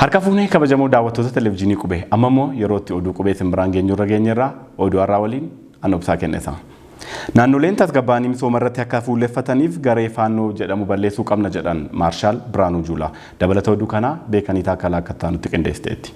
Harka fuunee kabajamoo daawwattoota televezyiinii qubee ammamoo yerootti oduu qubee simbiraan geenyurra geenyerraa oduu har'aa waliin anobsaa kennesa. Naannoleen tasgabbaa'anii misooma irratti akka fuulleeffataniif garee faannoo jedhamu balleessuu qabna jedhan Maarshaal Biraanuu Juulaa dabalata oduu kanaa beekanii taakkalaa akka ta'anutti qindeessiteetti.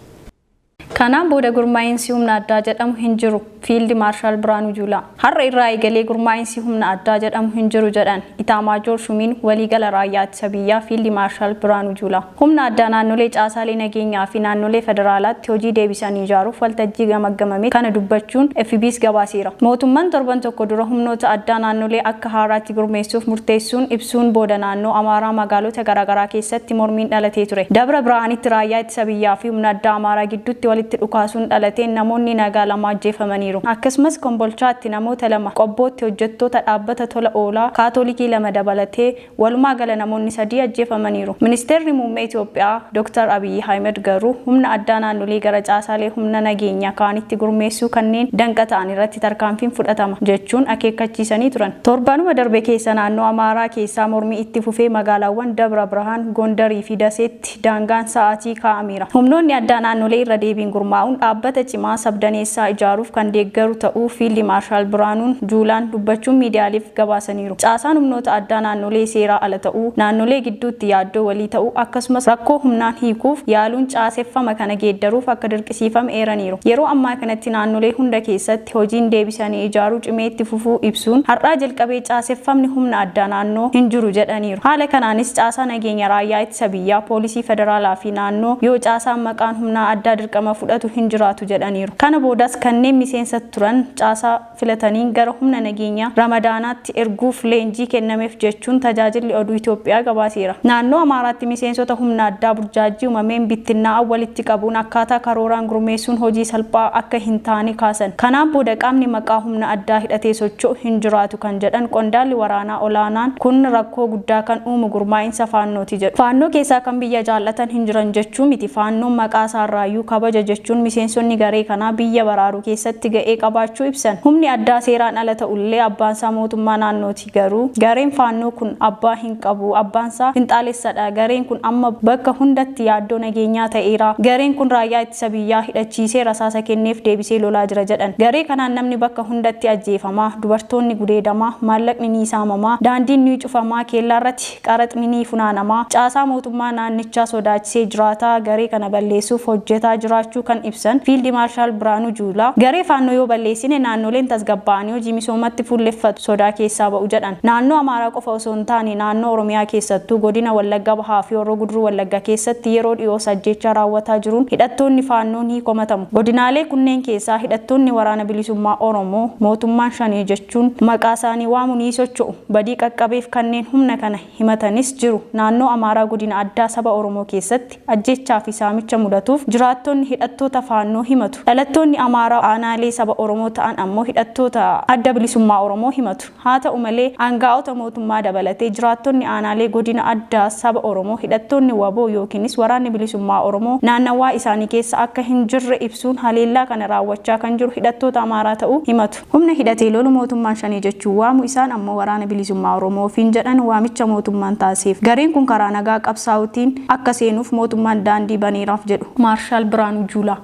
Kanaan booda gurmaa'insi humna addaa jedhamu hin jiru fiildi Maarshaal Biraanuu Juulaa har'a irraa eegalee gurmaa'insi humna addaa jedhamu hin jiru jedhan Itaamaajoor Shumiin waliigala raayyaa ittisa biyyaa fiildi Maarshaal Biraanuu Juulaa humna addaa naannolee caasaalee nageenyaa fi naannolee federaalaatti hojii deebisanii ijaaruuf waltajjii gamaggamame kana dubbachuun FBS gabaaseera. Mootummaan torban tokko dura humnoota addaa naannolee akka haaraatti gurmeessuuf murteessuun ibsuun booda naannoo Amaaraa magaalota garaagaraa keessatti mormiin dhalatee ture. Dabra Biraanitti raayyaa ittisa biyyaa fi humna addaa Amaaraa gidduutti walitti dhukaasuun dhalateen namoonni nagaa lama ajjeefamaniiru. Akkasumas Kombolchaatti namoota lama qobbootti hojjettoota dhaabbata tola oolaa kaatolikii lama dabalatee walumaa gala namoonni 3 ajjeefamaniiru. Ministeerri muummee Itoophiyaa Dr. Abiy Ahmed garuu humna addaa naannolee gara caasaalee humna nageenyaa kaanitti gurmeessuu kanneen danqa ta'an irratti tarkaanfiin fudhatama jechuun akeekkachiisanii turan. Torbanuma darbe keessa naannoo Amaaraa keessaa mormii itti fufee magaalaawwan Dabra Birhaan, Gondarii fi Daseetti daangaan sa'aatii kaa'ameera. Humnoonni addaa naannolee irra deebiin gurmaa'uun dhaabbata cimaa sabdaneessaa ijaaruuf kan deeggaru ta'uu fiildi Maarshaal Biraanuu Juulaan dubbachuun miidiyaaleef gabaasaniiru. Caasaan humnoota addaa naannolee seeraa ala ta'uu, naannolee gidduutti yaaddoo walii ta'uu akkasumas rakkoo humnaan hiikuuf yaaluun caaseffama kana geeddaruuf akka dirqisiifame eeraniiru. Yeroo ammaa kanatti naannolee hunda keessatti hojiin deebisanii ijaaruu cimee itti fufuu ibsuun har'aa jalqabee caaseffamni humna addaa naannoo hin jiru jedhaniiru. Haala kanaanis caasaa nageenya raayyaa ittisa biyyaa, poolisii federaalaa fi naannoo yoo caasaan maqaan humna addaa dirqama fudhatu hin jiraatu jedhaniiru. Kana boodas kanneen miseensa turan caasaa filataniin gara humna nageenyaa Ramadaanaatti erguuf leenjii kennameef jechuun tajaajilli oduu Itoophiyaa gabaaseera. Naannoo Amaaraatti miseensota humna addaa burjaajii uumameen bittinnaa'an walitti qabuun akkaataa karooraan gurmeessuun hojii salphaa akka hin taane kaasan. Kanaan booda qaamni maqaa humna addaa hidhatee socho'u hin jiraatu kan jedhan qondaalli waraanaa olaanaan kun rakkoo guddaa kan uumu gurmaa'insa faannooti jedhu. Faannoo keessaa kan biyya jaallatan hin jiran jechuu miti. Faannoon maqaa isaarraayyuu kabaja jechuun miseensonni garee kanaa biyya baraaruu keessatti ga'ee qabaachuu ibsan. Humni addaa seeraan ala ta'ullee abbaansaa mootummaa naannooti garuu gareen faannoo kun abbaa hin qabu. Abbaansaa finxaalessadha. Gareen kun amma bakka hundatti yaaddoo nageenyaa ta'eera. Gareen kun raayyaa ittisa biyyaa hidhachiisee rasaasa kenneef deebisee lolaa jira jedhan. Garee kanaan namni bakka hundatti ajjeefamaa, dubartoonni gudeedamaa, maallaqni ni saamamaa, daandiin ni cufamaa, keellaarratti qaraxni ni funaanamaa. Caasaa mootummaa naannichaa sodaachisee jiraata. Garee kana balleessuuf hojjetaa jiraachuu kan ibsan fiildi Maarshaal Biraanuu Juulaa garee faannoo yoo balleessine naannoleen tasgabbaa'anii hojii misoomatti fuulleffatu sodaa keessaa ba'u jedhan. Naannoo Amaaraa qofa osoo hin taane naannoo Oromiyaa keessattuu godina Wallagga Bahaa fi Horroo Guduruu Wallagga keessatti yeroo dhiyoo ajjeechaa raawwataa jiruun hidhattoonni faannoo ni komatamu. Godinaalee kunneen keessaa hidhattoonni waraana bilisummaa Oromoo mootummaan shanii jechuun maqaa isaanii waamu ni socho'u. Badii qaqqabeef kanneen humna kana himatanis jiru. Naannoo Amaaraa godina addaa saba Oromoo keessatti ajjeechaa fi saamicha mudatuuf jiraattonni hidhattoota faannoo himatu. Dhalattoonni Amaaraa aanaalee saba Oromoo ta'an ammoo hidhattoota adda bilisummaa Oromoo himatu. Haa ta'u malee aangaa'ota mootummaa dabalatee jiraattonni aanaalee godina addaa saba Oromoo hidhattoonni waboo yookiinis waraanni bilisummaa Oromoo naannawaa isaanii keessa akka hin jirre ibsuun haleellaa kana raawwachaa kan jiru hidhattoota Amaaraa ta'uu himatu. Humna hidhatee lolu mootummaan shanii jechuun waamu isaan ammoo waraana bilisummaa Oromoo ofiin jedhan waamicha mootummaan taasiseef. Gareen kun karaa nagaa qabsaa'uutiin akka seenuuf mootummaan daandii baneeraaf jedhu Maarshaal Biraanuu Juulaa.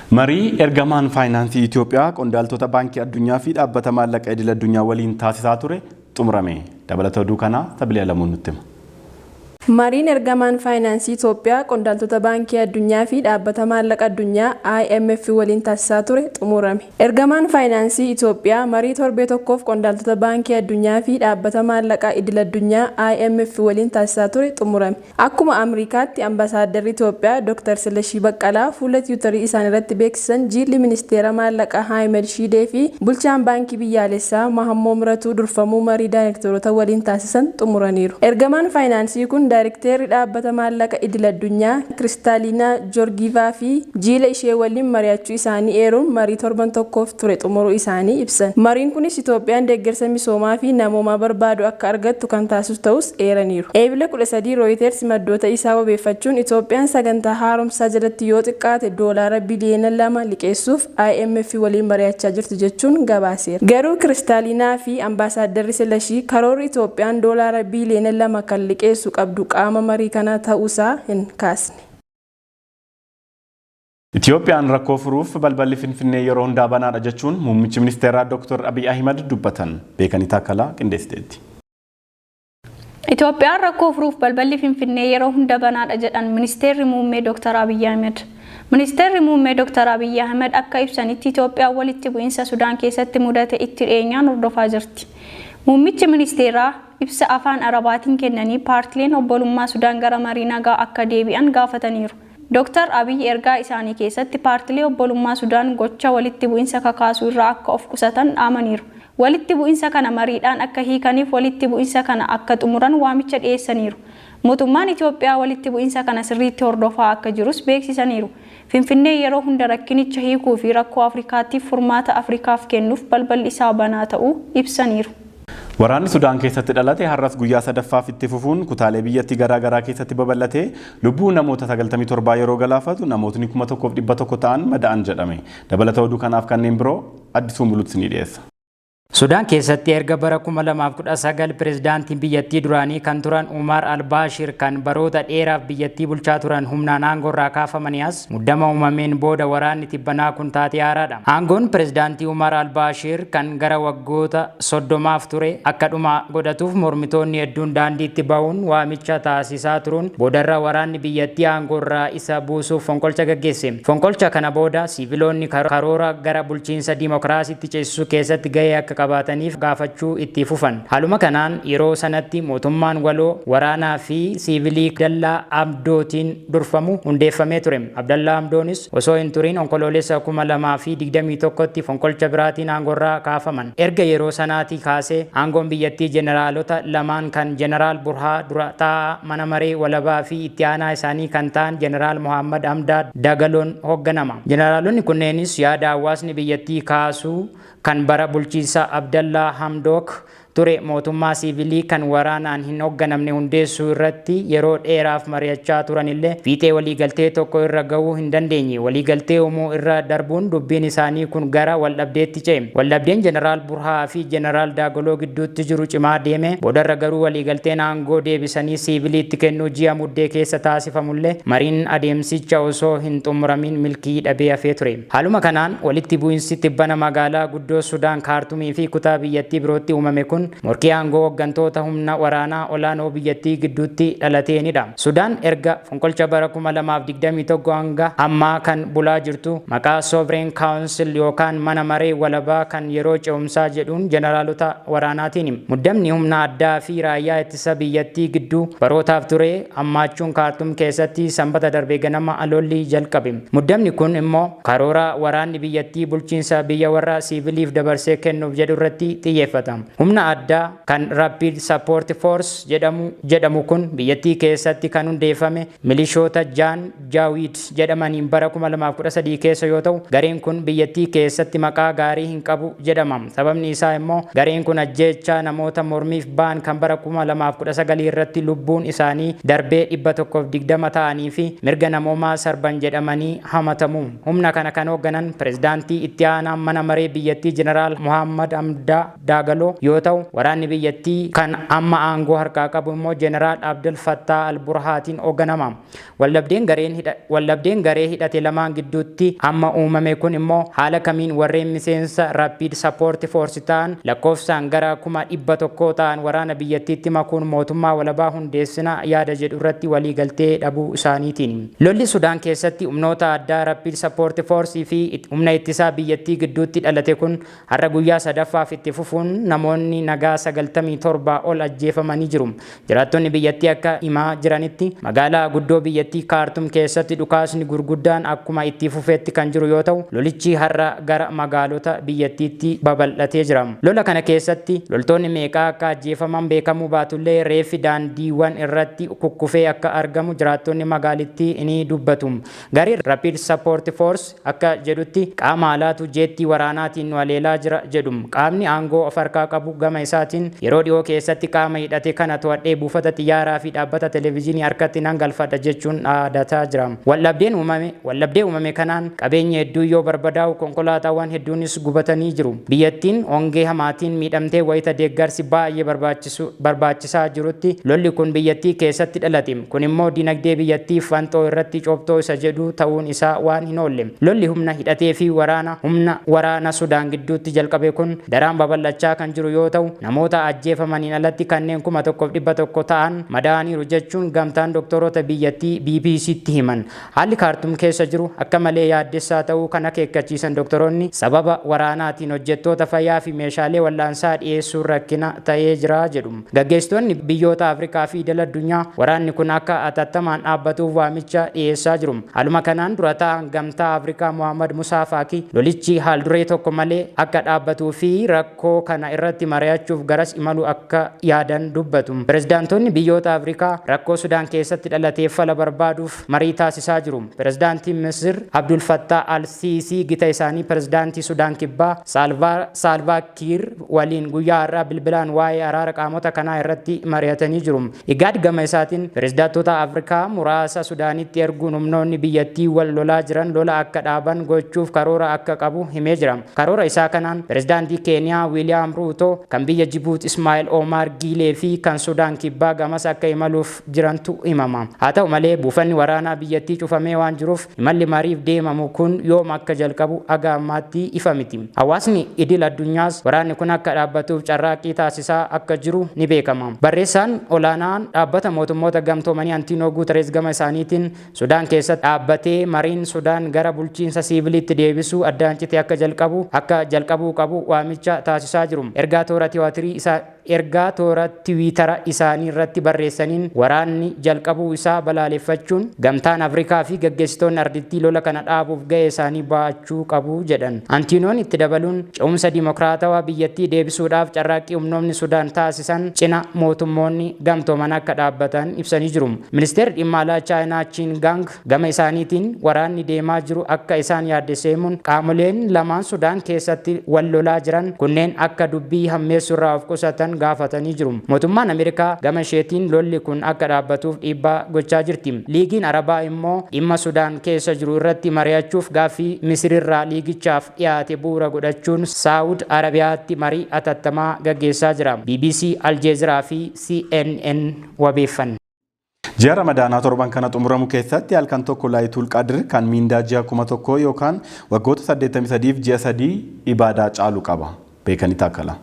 Marii ergamaan faayinaansii Itoophiyaa qondaaltota baankii addunyaa fi dhaabbata maallaqa idil addunyaa waliin taasisaa ture xumurame. Dabalata oduu kanaa Tabilee Lamuun nutti hima. Mariin ergamaan faayinaansii Itoophiyaa qondaaltota baankii addunyaa fi dhaabbata maallaqa addunyaa IMF waliin taasisaa ture xumurame. Ergamaan faayinaansii Itoophiyaa marii torbee tokkoof qondaaltota baankii addunyaa fi dhaabbata maallaqa idil addunyaa IMF waliin taasisaa ture xumurame. Akkuma Ameerikaatti ambasaadarri Itoophiyaa Dr. Silashii Baqqalaa fuula tiwutarii isaanii irratti beeksisan jiilli ministeera maallaqaa Ahmed Shidee fi bulchaan baankii biyyaalessaa Mahammoo Miratuu durfamuu marii daayirektoroota waliin taasisan xumuraniiru. Ergamaan faayinaansii kun Daayirekteerri dhaabbata maallaqa idil addunyaa Kiristaaliinaa Joorgiivaa fi jiila ishee waliin mari'achuu isaanii eeruun marii torban tokkoof ture xumuruu isaanii ibsan. Mariin kunis Itoophiyaan deeggarsa misoomaa fi namoomaa barbaadu akka argattu kan taasisu ta'us eeraniiru. Eebila 13 Reuters maddoota isaa wabeeffachuun Itoophiyaan sagantaa haaromsaa jalatti yoo xiqqaate $2 biliyoona 2 liqeessuuf IMF waliin mari'achaa jirti jechuun gabaaseera. Garuu Kiristaaliinaa fi ambaasaaddarri Silashii karoorri Itoophiyaan $2 biliyoona 2 kan liqeessu qabdu qaama marii kana ta'uusaa hin kaasne. Itoophiyaan rakkoo furuuf balballi Finfinnee yeroo hundaa banaadha jechuun muummichi ministeeraa Dr. Abiy Ahmed dubbatan beekanii taakkalaa qindeessiteetti. Itoophiyaan rakkoo furuuf balballi Finfinnee yeroo hunda banaadha jedhan ministeerri muummee Dr. Abiy Ahmed. Ministeerri muummee Dr. Abiy Ahmed akka ibsanitti Itoophiyaan walitti bu'iinsa Sudaan keessatti mudate itti dhiyeenyaan hordofaa jirti. Muummichi ministeeraa ibsa afaan Arabaatiin kennanii paartileen obbolummaa Sudaan gara marii nagaa akka deebi'an gaafataniiru. Dr. Abiy ergaa isaanii keessatti paartilee obbolummaa Sudaan gocha walitti bu'iinsa kakaasuu irraa akka of qusatan dhaamaniiru. Walitti bu'iinsa kana mariidhaan akka hiikaniif walitti bu'iinsa kana akka xumuran waamicha dhiyeessaniiru. Mootummaan Itoophiyaa walitti bu'iinsa kana sirriitti hordofaa akka jirus beeksisaniiru. Finfinnee yeroo hunda rakkinicha hiikuu fi rakkoo Afrikaatiif furmaata Afrikaaf kennuuf balballi isaa banaa ta'uu ibsaniiru. Waraanni Sudaan keessatti dhalate har'as guyyaa sadaffaaf itti fufuun kutaalee biyyattii garaa keessatti babal'atee lubbuu namoota 97 yeroo galaafatu namootni 1100 ta'an madaa'an jedhame. Dabalata oduu kanaaf kanneen biroo Addisuu Muluutii ni dhiyeessa. Sudaan keessatti erga bara 2019 pirezidaantiin biyyattii duraanii kan turan Umar al-Bashir kan baroota dheeraaf biyyattii bulchaa turan humnaan aangoorraa kaafamanii as muddama uumameen booda waraanni tibbanaa kun taatee haaraadha. Aangoon pirezidaantii Umar al-Bashir kan gara waggoota 30 ture akka dhuma godhatuuf mormitoonni hedduun daandiitti ba'uun waamicha taasisaa turuun boodarra waraanni biyyattii aangoorraa isa buusuuf fonqolcha gaggeesse. Fonqolcha kana booda siiviloonni karoora gara bulchiinsa diimokiraasiitti ceesisuu keessatti gahee akka qabataniif gaafachuu itti fufan. Haaluma kanaan yeroo sanatti mootummaan waloo waraanaa fi siivilii Abdallaa Hamdootiin durfamu hundeeffamee ture. Abdallaa Hamdoonis osoo hin turin onkoloolessa 2021tti fonqolcha biraatiin aangoorraa kaafaman. Erga yeroo sanaatii kaasee aangoon biyyattii jeneraalota lamaan kan jeneraal Burhaa dura taa'aa mana maree walabaa fi itti aanaa isaanii kan ta'an jeneraal Mohammad Hamdaa Dagaloon hoogganama. Jeneraalonni kunneenis yaada hawaasni biyyattii kaasuu kan bara bulchiinsa Abdallaa Hamdook ture mootummaa siivilii kan waraanaan hin hoogganamne hundeessuu irratti yeroo dheeraaf mari'achaa turanillee fiixee waliigaltee tokko irra gahuu hin dandeenye. Waliigaltee uumuu irra darbuun dubbiin isaanii kun gara waldhabdeetti ce'e. Waldhabdeen jeneraal Burhaa fi jeneraal Dagaloo gidduutti jiru cimaa deeme. Boodarra garuu waliigalteen aangoo deebisanii siiviliitti kennuu ji'a muddee keessa taasifamullee mariin adeemsicha osoo hin xumuramin milkii dhabee hafee ture. Haaluma kanaan walitti bu'iinsi tibbana magaalaa guddoo Sudaan Kaartumii fi kutaa biyyattii birootti uumame kun morkii aangoo hooggantoota humna waraanaa olaanoo biyyattii gidduutti dhalateenidha. Sudaan erga fonqolcha bara 2021 hanga ammaa kan bulaa jirtu maqaa Sovereign Council yookaan mana maree walabaa kan yeroo ce'umsaa jedhuun jeneraalota waraanaatiin. Muddamni humna addaa fi raayyaa ittisa biyyattii gidduu barootaaf ture hammaachuun Kaartum keessatti sanbata darbee ganama aloolli jalqabe. Muddamni kun immoo karoora waraanni biyyattii bulchiinsa biyya warra siiviliif dabarsee kennuuf jedhu irratti xiyyeeffata. Humna addaa kan Rapid Support Force jedhamu kun biyyattii keessatti kan hundeeffame milishoota Jaan Jaawid jedhamaniin bara 2013 keessa yoo ta'u gareen kun biyyattii keessatti maqaa gaarii hin qabu jedhama. Sababni isaa immoo gareen kun ajjeechaa namoota mormiif ba'an kan bara 2019 irratti lubbuun isaanii darbee 120 ta'anii fi mirga namoomaa sarban jedhamanii hamatamu. Humna kana kan hoogganan pirezidaantii itti aanaa mana maree biyyattii jeneraal Mohammad Hamdaa Dagaloo yoo ta'u waraanni biyyattii kan amma aangoo harkaa qabu immoo jeneraal Abdel Fattah al-Burhaatiin hoogganama. Waldhabdeen garee hidhate lamaan gidduutti amma uumame kun immoo haala kamiin warreen miseensa Rapid Support Force ta'an lakkoofsaan gara 100 ta'an waraana biyyattiitti makuun mootummaa walabaa hundeessina yaada jedhu irratti waliigaltee dhabuu isaaniitiin. Lolli Sudaan keessatti humnoota addaa Rapid Support Force fi humna ittisaa biyyattii gidduutti dhalate kun har'a guyyaa sadaffaaf itti fufuun namoonni nagaa 97 ol ajjeefamanii jiru. Jiraattonni biyyattii akka himaa jiranitti magaalaa guddoo biyyattii Kaartum keessatti dhukaasni gurguddaan akkuma itti fufeetti kan jiru yoo ta'u lolichi har'a gara magaalota biyyattiitti babal'atee jira. Lola kana keessatti loltoonni meeqaa akka ajjeefaman beekamuu baatullee reeffi daandiiwwan irratti kukkufee akka argamu jiraattonni magaalittii ni dubbatu. Gareen Rapid Support Force akka jedhutti qaama alaatu jeettii waraanaatiin waleelaa jira jedhu. Qaamni aangoo of harkaa qabu gama isaatiin yeroo dhiyoo keessatti qaama hidhate kana to'adhee buufata xiyyaaraa fi dhaabbata televezyiinii harkatti nan galfadha jechuun dhaadataa jira. Wallabdee uumame kanaan qabeenyi hedduu yoo barbadaa'u konkolaataawwan hedduunis gubatanii jiru. Biyyattiin hongee hamaatiin miidhamtee wayita deeggarsi baay'ee barbaachisaa jirutti lolli kun biyyattii keessatti dhalate. Kun immoo dinagdee biyyattiif wanxoo irratti cobxoo isa jedhu ta'uun isaa waan hin oolle. Lolli humna hidhatee fi waraana Sudaan gidduutti jalqabe kun daraan babal'achaa kan jiru yoo ta'u namoota ajjeefamaniin alatti kanneen 1,100 ta'an madaa'aniiru jechuun gamtaan doktoroota biyyattii BBC'tti himan. Haalli Kaartum keessa jiru akka malee yaaddessaa ta'uu kan akeekkachiisan doktoroonni sababa waraanaatiin hojjettoota fayyaa fi meeshaalee wal'aansaa dhiyeessuun rakkina ta'ee jira jedhu. Gaggeessitoonni biyyoota Afrikaa fi idil addunyaa waraanni kun akka atattamaan dhaabbatuuf waamicha dhiyeessaa jiru. Haaluma kanaan dura ta'an gamtaa Afrikaa Mohaammed Musaa Faaki lolichi haal duree tokko malee akka dhaabbatuu fi rakkoo kana irratti mari'achuuf garas imalu akka yaadan dubbatu. Pirezidaantonni biyyoota Afrikaa rakkoo Sudaan keessatti dhalateef fala barbaaduuf marii taasisaa jiru. Pirezidaantiin Misir Abdul Fattah al-Sisi gita isaanii pirezidaantii Sudaan kibbaa Salva Kiir waliin guyyaa har'aa bilbilaan waa'ee araara qaamota kanaa irratti mari'atanii jiru. Igaad gama isaatiin pirezidaantota Afrikaa muraasa Sudaanitti erguun humnoonni biyyattii wal lolaa jiran lola akka dhaaban gochuuf karoora akka qabu himee jira. Karoora isaa kanaan pirezidaantii Keeniyaa Wiiliyaam Ruuto, kan biyya Jibuuti Ismaa'eel Omar Giilee fi kan Sudaan kibbaa gamas akka imaluuf jirantu himama. Haa ta'u malee buufanni waraanaa biyyattii cufamee waan jiruuf imalli mariif deemamu kun yoom akka jalqabu aga ammaatti ifa miti. Hawaasni idil addunyaas waraanni kun akka dhaabbatuuf carraaqqii taasisaa akka jiru ni beekama. Barreessaan olaanaan dhaabbata mootummoota gamtoomanii Antiinoo Guuterees gama isaaniitiin Sudaan keessatti dhaabbatee mariin Sudaan gara bulchiinsa siiviliitti deebisuu addaan citee akka jalqabuu qabu waamicha taasisaa jiru. Ergaa toora tiwiitara isaanii irratti barreessaniin waraanni jalqabuu isaa balaaleffachuun gamtaan Afrikaa fi gaggeessitoonni ardittii lola kana dhaabuuf ga'ee isaanii ba'achuu qabu jedhan. Antiinoon itti dabaluun ce'umsa dimokiraatawaa biyyattii deebisuudhaaf carraaqqii humnoonni Sudaan taasisan cina mootummoonni gamtooman akka dhaabbatan ibsanii jiru. Ministeerri dhimma alaa Chaayinaa Chiin Gang gama isaaniitiin waraanni deemaa jiru akka isaan yaaddeesseemuun qaamoleen lamaan Sudaan keessatti wal lolaa jiran kunneen akka dubbii hammeessurraa of qusatan gaafatanii jiru. Mootummaan Ameerikaa gama isheetiin lolli kun akka dhaabbatuuf dhiibbaa gochaa jirti. Liigiin Arabaa immoo dhimma Sudaan keessa jiru irratti mari'achuuf gaaffii Misirirraa liigichaaf dhiyaate bu'uura godhachuun Saawud Arabiyaatti marii atattamaa gaggeessaa jira. BBC, Aljeeziraa fi CNN wabeeffanne. Ji'a Ramadaanaa torban kana xumuramu keessatti halkan tokko Laayitul Qadr kan miindaa ji'a 1,000 yookaan waggoota 83f ji'a 3 ibaadaa caalu qaba. Beekanii taakala.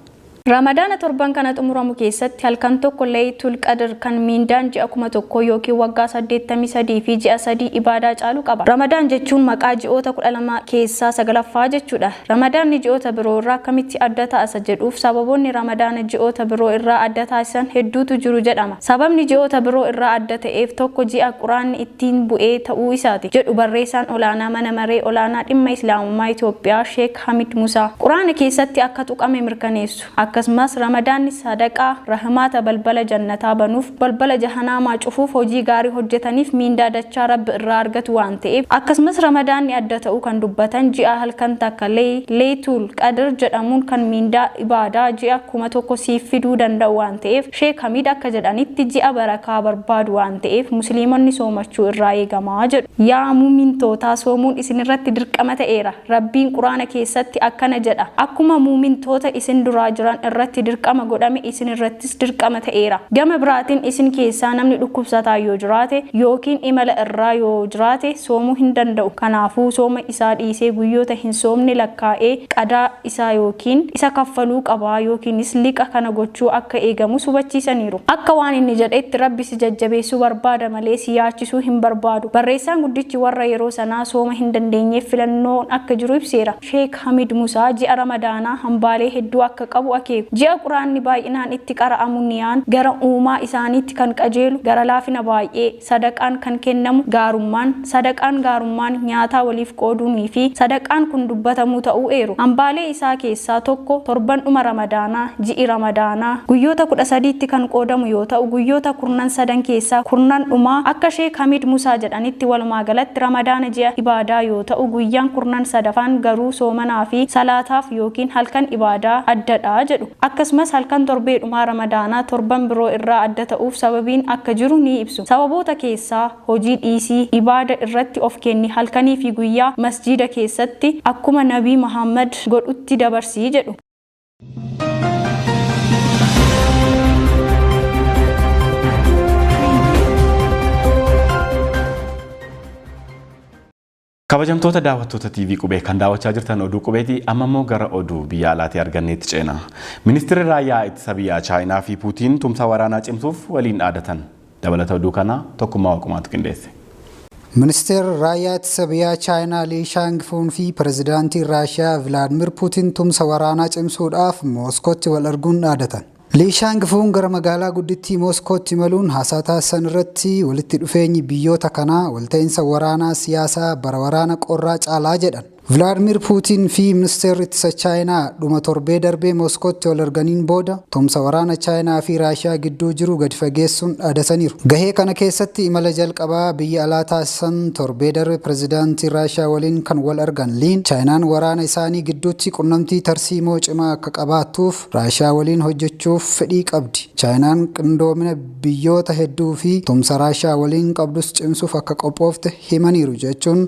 Ramadaana torban kana xumuramu keessatti halkan tokko Laayitul Qadr kan miindaan ji'a 1,000 yookiin waggaa 83 fi ji'a 3 ibaadaa caalu qaba. Ramadaan jechuun maqaa ji'oota 12 keessaa 9ffaa jechuudha. Ramadaanni ji'oota biroo irraa akkamitti adda ta'a jedhuuf sababoonni Ramadaana ji'oota biroo irraa adda taasisan hedduutu jiru jedhama. Sababni ji'oota biroo irraa adda ta'eef tokko ji'a Quraanni ittiin bu'ee ta'uu isaati jedhu barreessaan olaanaa mana maree olaanaa dhimma Islaamummaa Itoophiyaa Sheek Hamid Musaa. Quraana keessatti akka tuqame mirkaneessu. Akkasumas Ramadaanni sadaqaa rahmaata balbala jannataa banuuf balbala jahanaamaa cufuuf hojii gaarii hojjetaniif miindaa dachaa Rabbi irraa argatu waan ta'eef akkasumas Ramadaanni adda ta'uu kan dubbatan ji'a halkan takka Laayitul Qadr jedhamuun kan miindaa ibaadaa ji'a 1,000 siif fiduu danda'u waan ta'eef Sheek Hamid akka jedhanitti ji'a barakaa barbaadu waan ta'eef musliimonni soomachuu irraa eegamaa jedhu. Yaa muumintootaa soomuun isinirratti dirqama ta'eera. Rabbiin Quraana keessatti akkana jedha. Akkuma muumintoota isin duraa jiran irratti dirqama godhame isin irrattis dirqama ta'eera. Gama biraatiin isin keessaa namni dhukkubsataa yoo jiraate yookiin imala irraa yoo jiraate soomuu hin danda'u. Kanaafuu sooma isaa dhiisee guyyoota hin soomne lakkaa'ee qadaa isaa yookiin isa kaffaluu qabaa yookiinis liqa kana gochuu akka eegamu hubachiisaniiru. Akka waan inni jedhetti Rabbi si jajjabeessuu barbaada malee si yaachisuu hin barbaadu. Barreessaan guddichi warra yeroo sanaa sooma hin dandeenyeef filannoon akka jiru ibseera. Sheek Hamid Musaa ji'a Ramadaanaa hambaalee hedduu akka qabu akeeku. Ji'a Quraanni baay'inaan itti qara'amu niyaan gara uumaa isaaniitti kan qajeelu gara laafina baay'ee sadaqaan kan kennamu sadaqaan gaarummaan nyaataa waliif qooduunii fi sadaqaan kun dubbatamu ta'uu eeru. Hambaalee isaa keessaa tokko torban dhuma Ramadaanaa ji'i Ramadaanaa guyyoota 13tti kan qoodamu yoo ta'u guyyoota 13 keessaa 10 dhumaa akka Sheek Hamid Musaa jedhanitti walumaa galatti Ramadaana ji'a ibaadaa yoo ta'u guyyaan 13ffaan garuu soomanaa fi salaataaf yookiin halkan ibaadaa addadha jedhu. jedhu. Akkasumas halkan torbeedhumaa Ramadaanaa torban biroo irraa adda ta'uuf sababiin akka jiru ni ibsu. Sababoota keessaa hojii dhiisii ibaada irratti of kenni halkanii fi guyyaa masjiida keessatti akkuma Nabii Muhammad godhutti dabarsii jedhu. Kabajamtoota daawwattoota TV qubee kan daawwachaa jirtan oduu qubeeti amma immoo gara oduu biyya alaatii arganneetti ceena. Ministeerri raayyaa ittisa biyyaa Chaayinaa fi Puutiin tumsa waraanaa cimsuuf waliin dhaadatan. Dabalata oduu kana tokkummaa Waaqumaatu qindeesse. Ministeerri raayyaa ittisa biyyaa Chaayinaa Lii Shaangfuun fi pirezidaantii Raashiyaa Vilaadimir Puutiin tumsa waraanaa cimsuudhaaf Mooskootti wal arguun dhaadatan. Lii Shaangfuun gara magaalaa guddittii Mooskootti imaluun haasaa taasisan irratti walitti dhufeenyi biyyoota kanaa walta'iinsa waraanaa siyaasaa bara waraana qorraa caalaa jedhan. Vilaadimir Puutiin fi ministeerri ittisa Chaayinaa dhuma torbee darbee Mooskootti wal arganiin booda tumsa waraana Chaayinaa fi Raashiyaa gidduu jiru gadi fageessuun dhaadataniiru. Gahee kana keessatti imala jalqabaa biyya alaa taasisan torbee darbe pirezidaantii Raashiyaa waliin kan wal argan Liin Chaayinaan waraana isaanii gidduutti qunnamtii tarsiimoo cimaa akka qabaattuuf Raashiyaa waliin hojjechuuf fedhii qabdi. Chaayinaan qindoomina biyyoota hedduu fi tumsa Raashiyaa waliin qabdus cimsuuf akka qophoofte himaniiru jechuun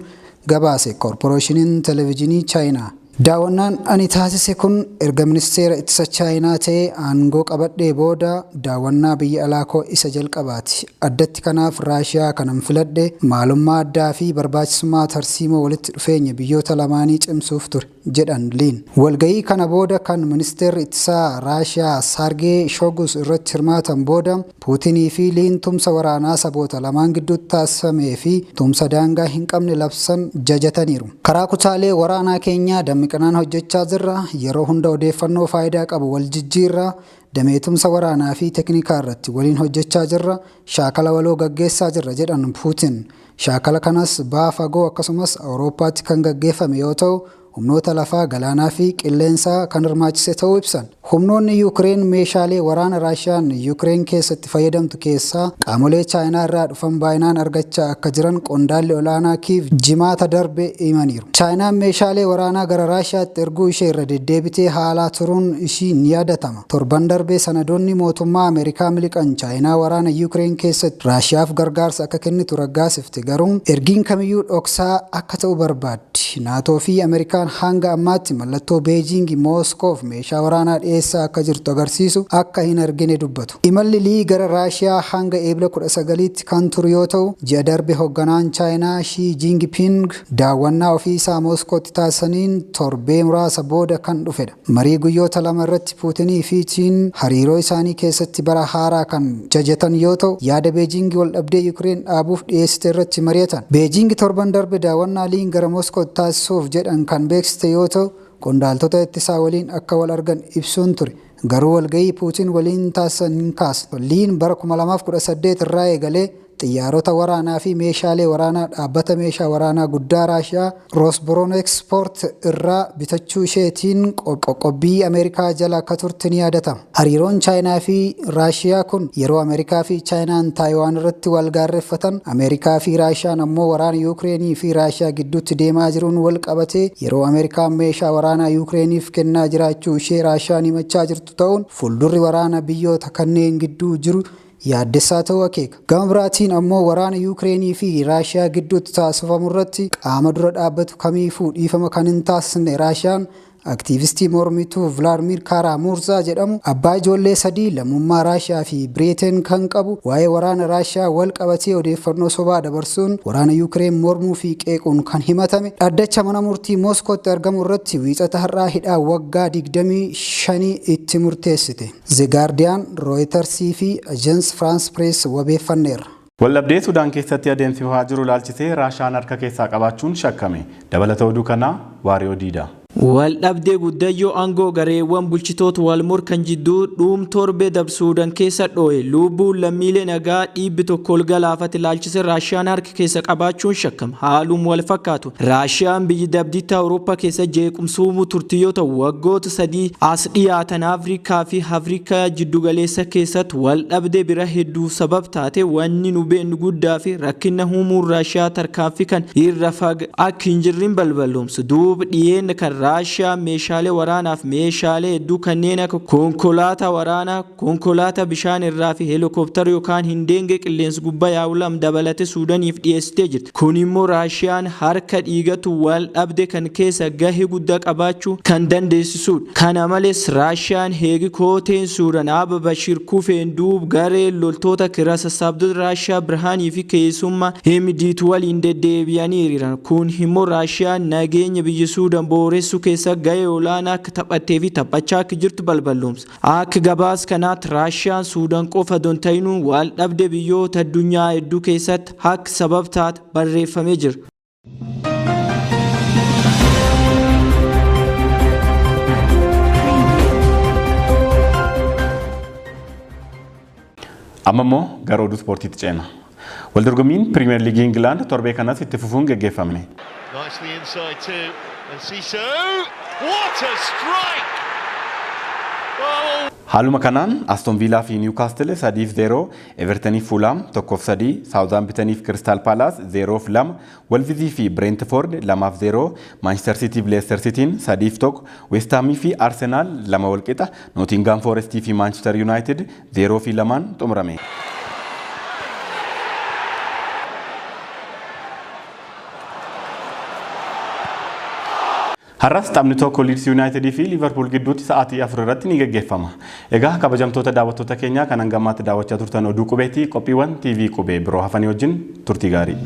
gabaase koorporeeshiniin televezyiinii Chaayinaa. Daawwannaan ani taasise kun erga ministeera ittisa Chaayinaa ta'ee aangoo qabadhee booda daawwannaa biyya alaa koo isa jalqabaati. Addatti kanaaf Raashiyaa kanan filadhe maalummaa addaa fi barbaachisummaa tarsiimoo walitti dhufeenya biyyoota lamaanii cimsuuf ture jedhan Liin. Walgahii kana booda kan ministeerri ittisaa Raashiyaa Saargee Shogus irratti hirmaatan booda Puutinii fi Liin tumsa waraanaa saboota lamaan gidduutti taasifamee fi tumsa daangaa hin qabne labsan jajataniiru. Karaa kutaalee waraanaa keenyaa miqnaan hojjechaa jirra yeroo hunda odeeffannoo faayidaa qabu wal jijjiirra damee tumsa waraanaa fi teknikaa irratti waliin hojjechaa jirra shaakala waloo gaggeessaa jirra jedhan Puutiin. Shaakala kanas baha fagoo akkasumas Awurooppaatti kan gaggeeffame yoo ta'u humnoota lafaa galaanaa fi qilleensaa kan hirmaachise ta'uu ibsan. Humnoonni Yuukireen meeshaalee waraana Raashiyaan Yuukireen keessatti fayyadamtu keessaa qaamolee Chaayinaa irraa dhufan baay'inaan argachaa akka jiran qondaalli olaanaa Kiiv jimaata darbe himaniiru. Chaayinaan meeshaalee waraanaa gara Raashiyaatti erguu ishee irra deddeebitee haalaa turuun ishii ni yaadatama. Torban darbee sanadoonni mootummaa Ameerikaa miliqan Chaayinaa waraana Yuukireen keessatti Raashiyaaf gargaarsa akka kennitu raggaasifte garuu ergiin kamiyyuu dhoksaa akka ta'u barbaaddi. Naatoo fi Ameerikaan hanga ammaatti mallattoo Beejiing Mooskoof meeshaa waraanaa dhiyeessaa akka jirtu agarsiisu akka hin argine dubbatu. Imalli Lii gara Raashiyaa hanga eebila 19tti kan turu yoo ta'u ji'a darbe hoogganaan Chaayinaa Shii Jinping daawwannaa ofii isaa Mooskootti taasisaniin torbee muraasa booda kan dhufedha. Marii guyyoota lama irratti Puutinii fi Chiin hariiroo isaanii keessatti bara haaraa kan jajatan yoo ta'u yaada Beejiing wal dhabdee Yuukireen dhaabuuf dhiyeessite irratti mari'atan. Beejiing torban darbe daawwannaa Liin gara Mooskootti taasisuuf jedhan kan beeksiste yoo ta'u qondaaltota ittisaa waliin akka wal argan ibsuun ture. Garuu walgahii Puutiin waliin taasisan hin kaasne. Liin bara 2018 irraa eegalee xiyyaarota waraanaa fi meeshaalee waraanaa dhaabbata meeshaa waraanaa guddaa Raashiyaa Rosbronexport irraa bitachuu isheetiin qoqqobbii Ameerikaa jala akka turte ni yaadatama. Hariiroon Chaayinaa fi Raashiyaa kun yeroo Ameerikaa fi Chaayinaan Taayiwaan irratti wal gaarreeffatan Ameerikaa fi Raashiyaan ammoo waraana Yuukireenii fi Raashiyaa gidduutti deemaa jiruun wal qabatee yeroo Ameerikaan meeshaa waraanaa Yuukireeniif kennaa jiraachuu ishee Raashiyaan himachaa jirtu ta'uun fuuldurri waraana biyyoota kanneen gidduu jiru yaaddessaa ta'uu akeeka. Gama biraatiin ammoo waraana Yuukireenii fi Raashiyaa gidduutti taasifamu irratti qaama dura dhaabbatu kamiifuu dhiifama kan hin taasisne Raashiyaan aktiivistii mormituu Vilaadimir Karamurza jedhamu abbaa ijoollee sadii lammummaa Raashiyaa fi Biriteen kan qabu waa'ee waraana Raashiyaa wal qabatee odeeffannoo sobaa dabarsuun waraana Yuukireen mormuu fi qeequun kan himatame dhaddacha mana murtii Mooskootti argamu irratti wiixata har'aa hidhaa waggaa 25 itti murteessite. The Guardian, Reuters fi Agence France Presse wabeeffanneera. Waldhabdee Sudaan keessatti adeemsifamaa jiru ilaalchisee Raashiyaan harka keessaa qabaachuun shakkame. Dabalata oduu kanaa Waariyoo Diidaa. Waldhabdee guddayyoo aangoo gareewwan bulchitoota wal morkan jidduu dhuum torbee dabsuudhaan keessa dho'e lubbuun lammiilee nagaa 100 galaafate ilaalchise Raashiyaan harka keessa qabaachuun shakkama. Haaluma wal fakkaatu Raashiyaan biyyi dabdiitti Awurooppaa keessa jeequmsuumuu turte yoo ta'u waggoota 3 as dhiyaatan Afrikaa fi Afrikaa jiddugaleessa keessatti waldhabdee bira hedduu sabab taate wanni nu beeknu guddaa fi rakkina uumuun Raashiyaa tarkaanfii kan irra fag akka hin jirre balballoomsu duuba dhiyeenya kan Raashiyaa meeshaalee waraanaaf meeshaalee hedduu kanneen akka konkolaataa waraanaa, konkolaataa bishaan irraa fi heelikooptara yookaan hindeengee qilleensa gubbaa yaa'u lama dabalatee Suudaaniif dhiyeessitee jirti. Kun immoo Raashiyaan harka dhiigatu wal dhabde kan keessa gahee guddaa qabaachuu kan dandeessisudha. Kana malees Raashiyaan heegi kooteen Suudaan Abba Bashir kufeen duub garee loltoota kiraa sassaabdota Raashiyaa Birhaanii fi keessummaa Hemidiitu waliin deddeebi'anii hiriiran. Kun immoo Raashiyaan nageenya biyya Suudaan booressuu keessa gahee olaanaa akka taphattee fi taphachaa akka jirtu balballoomsa. Akka gabaas kanaatti Raashiyaan Suudaan qofa don ta'inuu wal dhabde biyyoota addunyaa hedduu keessatti akka sabab taate barreeffamee jira. Amma immoo gara oduu ispoortiitti ceena. Waldorgommiin Piriimiyer Liigii Ingilaand torbee kanas itti fufuun geggeeffamne. Nicely inside too, and Siso, what a strike! Haaluma kanaan Aston Villaa fi Newcastle 3-0, Everton fi Fulham 1-3, Southampton fi Crystal Palace 0-2, Wolves fi Brentford 2-0, Manchester City fi Leicester City 3-1, West Ham fi Arsenal 2-1, Nottingham Forest fi Manchester United 0-2 xumurame. Har'as taphni tokko Leeds United fi Liverpool gidduutti sa'aatii 4 irratti ni geggeeffama. Egaa kabajamtoota daawwattoota keenyaa kan hangamaatti daawwachaa turtan oduu qubeetii qophiiwwan TV qubee biroo hafanii wajjin turtii gaarii.